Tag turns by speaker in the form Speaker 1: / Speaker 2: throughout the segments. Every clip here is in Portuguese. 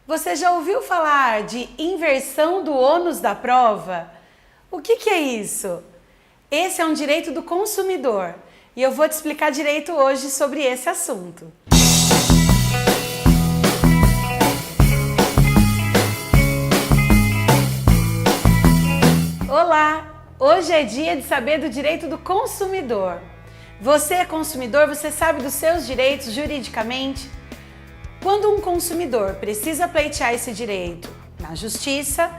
Speaker 1: Você já ouviu falar de inversão do ônus da prova? O que é isso? Esse é um direito do consumidor e eu vou te explicar direito hoje sobre esse assunto. Olá! Hoje é dia de saber do direito do consumidor. Você é consumidor, você sabe dos seus direitos juridicamente? Quando um consumidor precisa pleitear esse direito na justiça,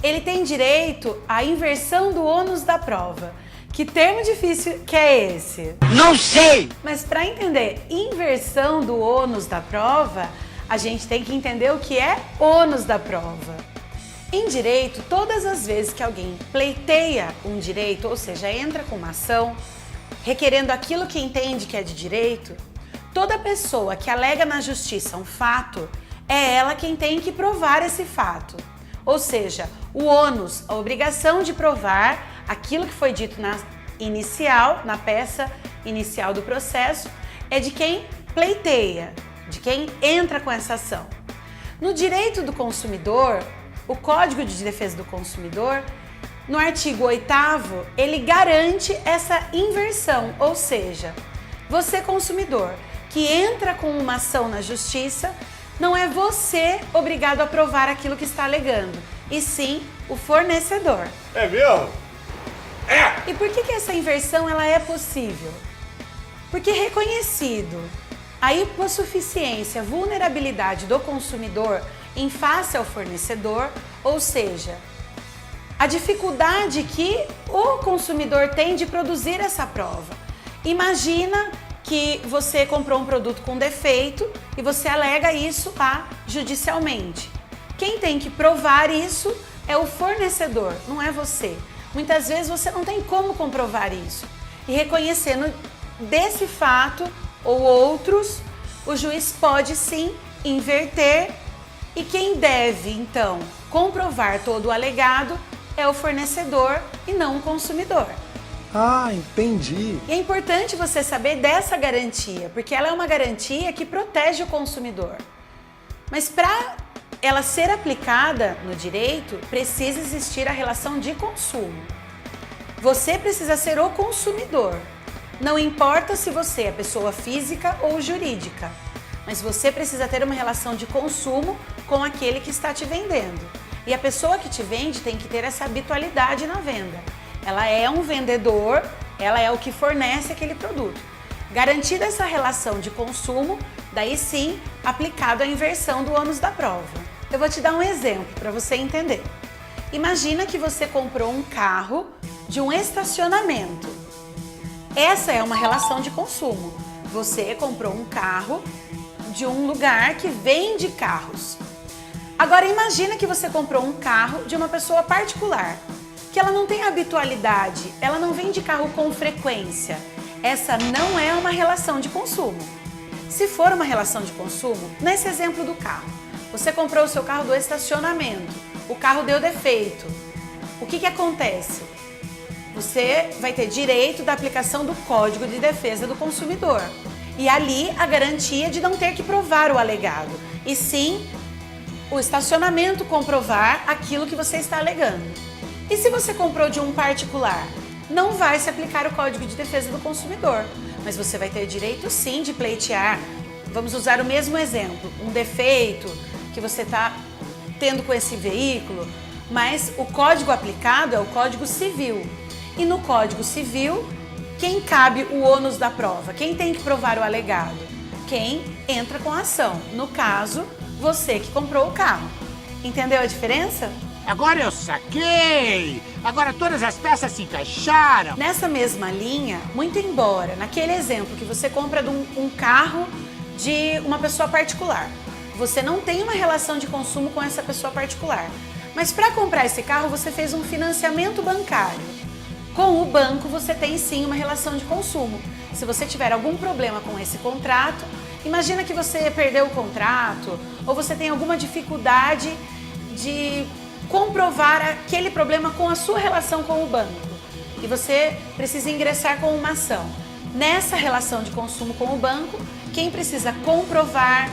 Speaker 1: ele tem direito à inversão do ônus da prova. Que termo difícil que é esse?
Speaker 2: Não sei!
Speaker 1: Mas para entender inversão do ônus da prova, a gente tem que entender o que é ônus da prova. Em direito, todas as vezes que alguém pleiteia um direito, ou seja, entra com uma ação, requerendo aquilo que entende que é de direito, toda pessoa que alega na justiça um fato, é ela quem tem que provar esse fato. Ou seja, o ônus, a obrigação de provar aquilo que foi dito na peça inicial do processo, é de quem pleiteia, de quem entra com essa ação. No direito do consumidor, o Código de Defesa do Consumidor, no artigo 8º, ele garante essa inversão, ou seja, você consumidor que entra com uma ação na justiça, não é você obrigado a provar aquilo que está alegando, e sim o fornecedor.
Speaker 2: É mesmo? É!
Speaker 1: E por que essa inversão ela é possível? Porque reconhecido a hipossuficiência, vulnerabilidade do consumidor em face ao fornecedor, ou seja, a dificuldade que o consumidor tem de produzir essa prova. Imagina que você comprou um produto com defeito e você alega isso lá judicialmente. Quem tem que provar isso é o fornecedor, não é você. Muitas vezes você não tem como comprovar isso. E reconhecendo desse fato ou outros, o juiz pode sim inverter e quem deve, então, comprovar todo o alegado é o fornecedor e não o consumidor.
Speaker 3: Ah, entendi.
Speaker 1: E é importante você saber dessa garantia, porque ela é uma garantia que protege o consumidor. Mas para ela ser aplicada no direito, precisa existir a relação de consumo. Você precisa ser o consumidor. Não importa se você é pessoa física ou jurídica, mas você precisa ter uma relação de consumo com aquele que está te vendendo. E a pessoa que te vende tem que ter essa habitualidade na venda. Ela é um vendedor, ela é o que fornece aquele produto. Garantida essa relação de consumo, daí sim, aplicado a inversão do ônus da prova. Eu vou te dar um exemplo para você entender. Imagina que você comprou um carro de um estacionamento. Essa é uma relação de consumo. Você comprou um carro de um lugar que vende carros. Agora imagina que você comprou um carro de uma pessoa particular, que ela não tem habitualidade, ela não vende carro com frequência. Essa não é uma relação de consumo. Se for uma relação de consumo, nesse exemplo do carro, você comprou o seu carro do estacionamento, o carro deu defeito. O que acontece? Você vai ter direito da aplicação do Código de Defesa do Consumidor. E ali a garantia de não ter que provar o alegado, e sim o estacionamento comprovar aquilo que você está alegando. E se você comprou de um particular, não vai se aplicar o Código de Defesa do Consumidor, mas você vai ter direito sim de pleitear. Vamos usar o mesmo exemplo, um defeito que você está tendo com esse veículo, mas o código aplicado é o Código Civil. E no Código Civil, quem cabe o ônus da prova? Quem tem que provar o alegado? Quem entra com a ação. No caso, você que comprou o carro. Entendeu a diferença?
Speaker 2: Agora eu saquei! Agora todas as peças se encaixaram!
Speaker 1: Nessa mesma linha, muito embora, naquele exemplo que você compra um carro de uma pessoa particular, você não tem uma relação de consumo com essa pessoa particular. Mas para comprar esse carro, você fez um financiamento bancário. Com o banco, você tem sim uma relação de consumo. Se você tiver algum problema com esse contrato, imagina que você perdeu o contrato ou você tem alguma dificuldade de comprovar aquele problema com a sua relação com o banco e você precisa ingressar com uma ação. Nessa relação de consumo com o banco, quem precisa comprovar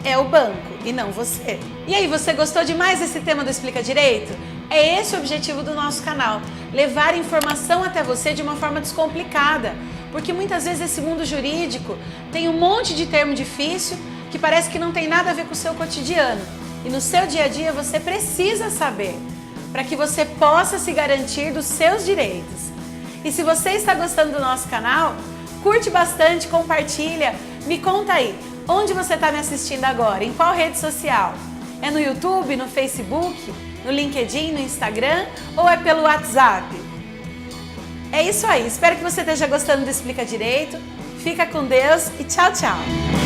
Speaker 1: é o banco e não você. E aí, você gostou demais desse tema do Explica Direito? É esse o objetivo do nosso canal, levar informação até você de uma forma descomplicada, porque muitas vezes esse mundo jurídico tem um monte de termo difícil que parece que não tem nada a ver com o seu cotidiano. E no seu dia a dia você precisa saber, para que você possa se garantir dos seus direitos. E se você está gostando do nosso canal, curte bastante, compartilha, me conta aí, onde você está me assistindo agora, em qual rede social? É no YouTube, no Facebook, no LinkedIn, no Instagram ou é pelo WhatsApp? É isso aí, espero que você esteja gostando do Explica Direito. Fica com Deus e tchau, tchau!